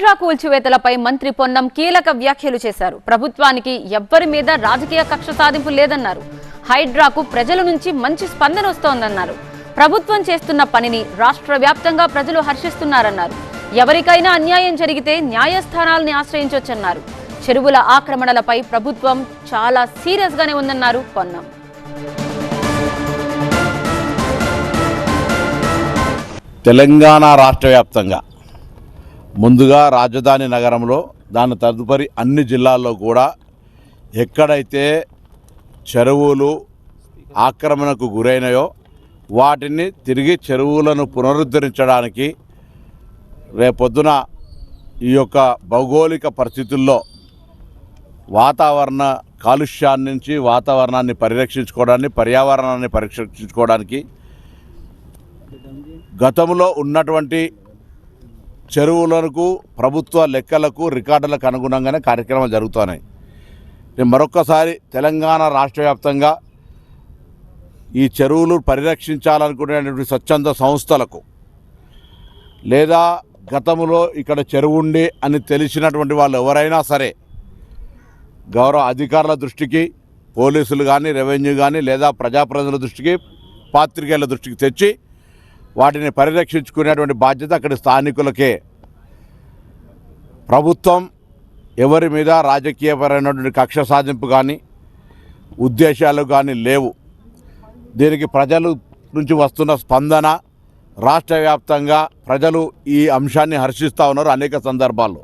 హైడ్రా కూల్చివేతలపై మంత్రి పొన్నం కీలక వ్యాఖ్యలు చేశారు. ప్రభుత్వానికి ఎవ్వరి మీద రాజకీయ కక్ష సాధింపు లేదన్నారు. హైడ్రాకు ప్రజల నుంచి మంచి స్పందన వస్తోందన్నారు. ప్రభుత్వం చేస్తున్న పనిని రాష్ట్ర వ్యాప్తంగా ప్రజలు హర్షిస్తున్నారన్నారు. ఎవరికైనా అన్యాయం జరిగితే న్యాయస్థానాలని ఆశ్రయించొచ్చన్నారు. చెరువుల ఆక్రమణలపై ప్రభుత్వం చాలా సీరియస్ గానే ఉందన్నారు పొన్నం. తెలంగాణ రాష్ట్ర వ్యాప్తంగా ముందుగా రాజధాని నగరంలో దాని తదుపరి అన్ని జిల్లాల్లో కూడా ఎక్కడైతే చెరువులు ఆక్రమణకు గురైనాయో వాటిని తిరిగి చెరువులను పునరుద్ధరించడానికి రేపొద్దున ఈ యొక్క భౌగోళిక పరిస్థితుల్లో వాతావరణ కాలుష్యాన్ని నుంచి వాతావరణాన్ని పరిరక్షించుకోవడానికి పర్యావరణాన్ని పరిరక్షించుకోవడానికి గతంలో ఉన్నటువంటి చెరువులకు ప్రభుత్వ లెక్కలకు రికార్డులకు అనుగుణంగానే కార్యక్రమాలు జరుగుతున్నాయి. నేను మరొక్కసారి తెలంగాణ రాష్ట్ర వ్యాప్తంగా ఈ చెరువులు పరిరక్షించాలనుకునేటువంటి స్వచ్ఛంద సంస్థలకు లేదా గతంలో ఇక్కడ చెరువు ఉండి అని తెలిసినటువంటి వాళ్ళు ఎవరైనా సరే గౌరవ అధికారుల దృష్టికి పోలీసులు కానీ రెవెన్యూ కానీ లేదా ప్రజాప్రతినిధుల దృష్టికి పాత్రికేయుల దృష్టికి తెచ్చి వాటిని పరిరక్షించుకునేటువంటి బాధ్యత అక్కడి స్థానికులకే. ప్రభుత్వం ఎవరి మీద రాజకీయపరమైనటువంటి కక్ష సాధింపు కానీ ఉద్దేశాలు కానీ లేవు. దీనికి ప్రజల నుంచి వస్తున్న స్పందన రాష్ట్ర వ్యాప్తంగా ప్రజలు ఈ అంశాన్ని హర్షిస్తూ ఉన్నారు అనేక సందర్భాల్లో.